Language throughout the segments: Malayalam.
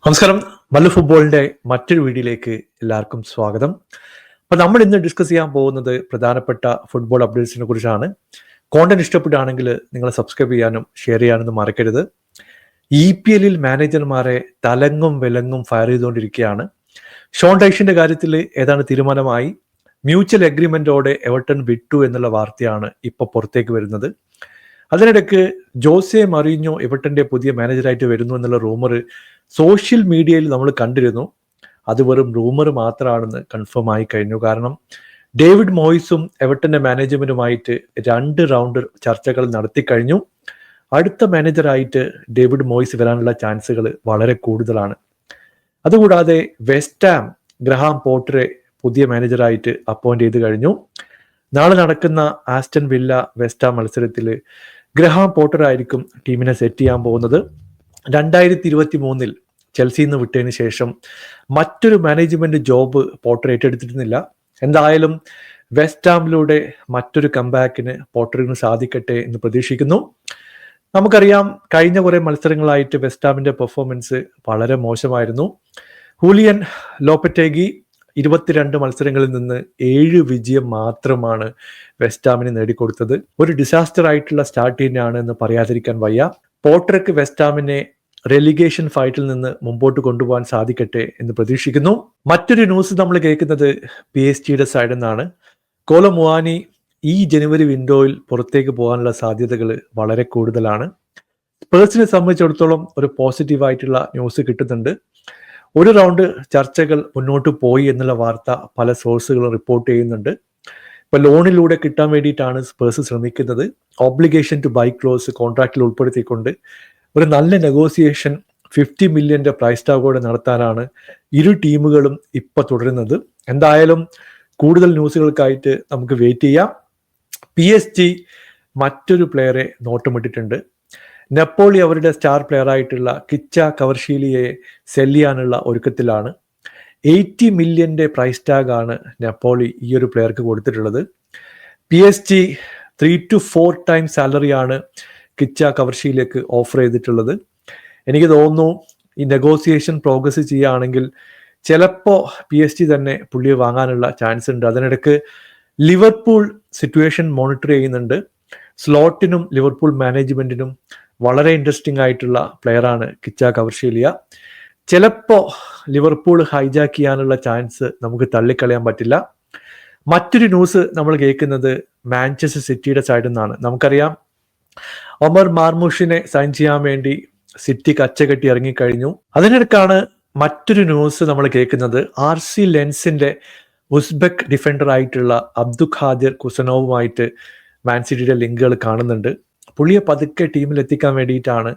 നമസ്കാരം. മല്ലു ഫുട്ബോളിന്റെ മറ്റൊരു വീഡിയോയിലേക്ക് എല്ലാവർക്കും സ്വാഗതം. അപ്പോൾ നമ്മൾ ഇന്ന് ഡിസ്കസ് ചെയ്യാൻ പോകുന്നത് പ്രധാനപ്പെട്ട ഫുട്ബോൾ അപ്ഡേറ്റ്സിനെ കുറിച്ചാണ്. കോണ്ടന്റ് ഇഷ്ടപ്പെടുകയാണെങ്കിൽ നിങ്ങൾ സബ്സ്ക്രൈബ് ചെയ്യാനും ഷെയർ ചെയ്യാനൊന്നും മറക്കരുത്. EPL മാനേജർമാരെ തലങ്ങും വിലങ്ങും ഫയർ ചെയ്തുകൊണ്ടിരിക്കുകയാണ്. ഷോൺ ഡൈഷിന്റെ കാര്യത്തിൽ ഏതാണ് തീരുമാനമായി. മ്യൂച്വൽ എഗ്രിമെന്റോടെ എവർട്ടൺ വിട്ടു എന്നുള്ള വാർത്തയാണ് ഇപ്പോൾ പുറത്തേക്ക് വരുന്നത്. അതിനിടയ്ക്ക് ജോസെ മറീഞ്ഞോ എവർട്ടന്റെ പുതിയ മാനേജറായിട്ട് വരുന്നു എന്നുള്ള റൂമർ സോഷ്യൽ മീഡിയയിൽ നമ്മൾ കണ്ടിരുന്നു. അത് വെറും റൂമർ മാത്രമാണെന്ന് കൺഫേം ആയി കഴിഞ്ഞു. കാരണം ഡേവിഡ് മോയിസും എവർട്ടന്റെ മാനേജ്മെന്റുമായിട്ട് 2 റൗണ്ട് ചർച്ചകൾ നടത്തി കഴിഞ്ഞു. അടുത്ത മാനേജറായിട്ട് ഡേവിഡ് മോയിസ് വരാനുള്ള ചാൻസുകൾ വളരെ കൂടുതലാണ്. അതുകൂടാതെ വെസ്റ്റ് ഹാം ഗ്രഹാം പോട്ടറെ പുതിയ മാനേജറായിട്ട് അപ്പോയിന്റ് ചെയ്ത് കഴിഞ്ഞു. നാളെ നടക്കുന്ന ആസ്റ്റൺ വില്ല വെസ്റ്റ് ഹാം മത്സരത്തിൽ ഗ്രഹാം പോട്ടർ ആയിരിക്കും ടീമിനെ സെറ്റ് ചെയ്യാൻ പോകുന്നത്. 2023 ചെൽസിയിൽ നിന്ന് വിട്ടതിന് ശേഷം മറ്റൊരു മാനേജ്മെന്റ് ജോബ് പോട്ടർ ഏറ്റെടുത്തിരുന്നില്ല. എന്തായാലും വെസ്റ്റ് ഹാമിലൂടെ മറ്റൊരു കംബാക്കിന് പോട്ടറിന് സാധിക്കട്ടെ എന്ന് പ്രതീക്ഷിക്കുന്നു. നമുക്കറിയാം, കഴിഞ്ഞ കുറെ മത്സരങ്ങളായിട്ട് വെസ്റ്റ് ഹാമിന്റെ പെർഫോമൻസ് വളരെ മോശമായിരുന്നു. ഹൂലിയൻ ലോപ്പറ്റേഗി 22 മത്സരങ്ങളിൽ നിന്ന് 7 വിജയം മാത്രമാണ് വെസ്റ്റ് ഹാമിന് നേടിക്കൊടുത്തത്. ഒരു ഡിസാസ്റ്റർ ആയിട്ടുള്ള സ്റ്റാർട്ട് തന്നെയാണ് എന്ന് പറയാതിരിക്കാൻ വയ്യ. പോട്ടർക്ക് വെസ്റ്റ് ഹാമിനെ റെലിഗേഷൻ ഫൈറ്റിൽ നിന്ന് മുമ്പോട്ട് കൊണ്ടുപോകാൻ സാധിക്കട്ടെ എന്ന് പ്രതീക്ഷിക്കുന്നു. മറ്റൊരു ന്യൂസ് നമ്മൾ കേൾക്കുന്നത് PSG സൈഡിൽ നിന്നാണ്. കോലോ മുവാനി ഈ ജനുവരി വിൻഡോയിൽ പുറത്തേക്ക് പോകാനുള്ള സാധ്യതകൾ വളരെ കൂടുതലാണ്. സ്പേഴ്സിനെ സംബന്ധിച്ചിടത്തോളം ഒരു പോസിറ്റീവായിട്ടുള്ള ന്യൂസ് കിട്ടുന്നുണ്ട്. ഒരു റൗണ്ട് ചർച്ചകൾ മുന്നോട്ട് പോയി എന്നുള്ള വാർത്ത പല സോഴ്സുകളും റിപ്പോർട്ട് ചെയ്യുന്നുണ്ട്. ഇപ്പൊ ലോണിലൂടെ കിട്ടാൻ വേണ്ടിയിട്ടാണ് സ്പേഴ്സ് ശ്രമിക്കുന്നത്. ഓബ്ലിഗേഷൻ ടു ബൈ ക്ലോസ് കോൺട്രാക്റ്റിൽ ഉൾപ്പെടുത്തിക്കൊണ്ട് ഒരു നല്ല നെഗോസിയേഷൻ 50 മില്യന്റെ പ്രൈസ് ടാഗോടെ നടത്താനാണ് ഇരു ടീമുകളും ഇപ്പൊ തുടരുന്നത്. എന്തായാലും കൂടുതൽ ന്യൂസുകൾക്കായിട്ട് നമുക്ക് വെയിറ്റ് ചെയ്യാം. PSG മറ്റൊരു പ്ലെയറെ നോട്ടമിട്ടിട്ടുണ്ട്. നെപ്പോളി അവരുടെ സ്റ്റാർ പ്ലെയർ ആയിട്ടുള്ള കിച്ച കവർഷീലിയെ സെൽ ചെയ്യാനുള്ള ഒരുക്കത്തിലാണ്. 80 മില്യന്റെ പ്രൈസ് ടാഗ് ആണ് നെപ്പോളി ഈ ഒരു പ്ലെയർക്ക് കൊടുത്തിട്ടുള്ളത്. PSG 3 to 4 ടൈംസ് സാലറിയാണ് കിച്ച കവർഷീലിലേക്ക് ഓഫർ ചെയ്തിട്ടുള്ളത്. എനിക്ക് തോന്നുന്നു ഈ നെഗോസിയേഷൻ പ്രോഗ്രസ് ചെയ്യുകയാണെങ്കിൽ ചിലപ്പോൾ PSG തന്നെ പുള്ളിയെ വാങ്ങാനുള്ള ചാൻസ് ഉണ്ട്. അതിനിടയ്ക്ക് ലിവർപൂൾ സിറ്റുവേഷൻ മോണിറ്റർ ചെയ്യുന്നുണ്ട്. സ്ലോട്ടിനും ലിവർപൂൾ മാനേജ്മെന്റിനും വളരെ ഇൻട്രസ്റ്റിംഗ് ആയിട്ടുള്ള പ്ലെയറാണ് കിച്ച കവർഷീലിയ. ചിലപ്പോൾ ലിവർപൂൾ ഹൈജാക്ക് ചെയ്യാനുള്ള ചാൻസ് നമുക്ക് തള്ളിക്കളയാൻ പറ്റില്ല. മറ്റൊരു ന്യൂസ് നമ്മൾ കേൾക്കുന്നത് മാഞ്ചസ്റ്റർ സിറ്റിയുടെ സൈഡിൽ നിന്നാണ്. നമുക്കറിയാം, ഒമർ മാർമൂഷിനെ സൈൻ ചെയ്യാൻ വേണ്ടി സിറ്റി കച്ചകെട്ടി ഇറങ്ങിക്കഴിഞ്ഞു. അതിനിടയ്ക്കാണ് മറ്റൊരു ന്യൂസ് നമ്മൾ കേൾക്കുന്നത്. RC ലെൻസിന്റെ ഉസ്ബെക്ക് ഡിഫൻഡർ ആയിട്ടുള്ള അബ്ദു ഖാദിർ കുസനോവുമായിട്ട് മാൻ സിറ്റിയുടെ ലിങ്കുകൾ കാണുന്നുണ്ട്. പുള്ളിയെ പതുക്കെ ടീമിൽ എത്തിക്കാൻ വേണ്ടിയിട്ടാണ്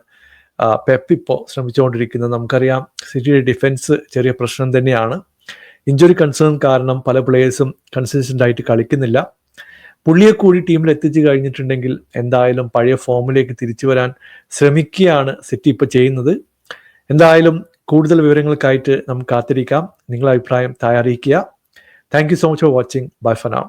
പെപ്പ് ഇപ്പോൾ ശ്രമിച്ചുകൊണ്ടിരിക്കുന്നത്. നമുക്കറിയാം, സിറ്റിയുടെ ഡിഫൻസ് ചെറിയ പ്രശ്നം തന്നെയാണ്. ഇഞ്ചുറി കൺസേൺ കാരണം പല പ്ലേയേഴ്സും കൺസിസ്റ്റന്റ് ആയിട്ട് കളിക്കുന്നില്ല. പുള്ളിയെ കൂടി ടീമിൽ എത്തിച്ചു കഴിഞ്ഞിട്ടുണ്ടെങ്കിൽ എന്തായാലും പഴയ ഫോമിലേക്ക് തിരിച്ചു വരാൻ ശ്രമിക്കുകയാണ് സിറ്റി ഇപ്പോൾ ചെയ്യുന്നത്. എന്തായാലും കൂടുതൽ വിവരങ്ങൾക്കായിട്ട് നമുക്ക് കാത്തിരിക്കാം. നിങ്ങളുടെ അഭിപ്രായം താഴെ അറിയിക്കുക. Thank you so much for watching. Bye for now.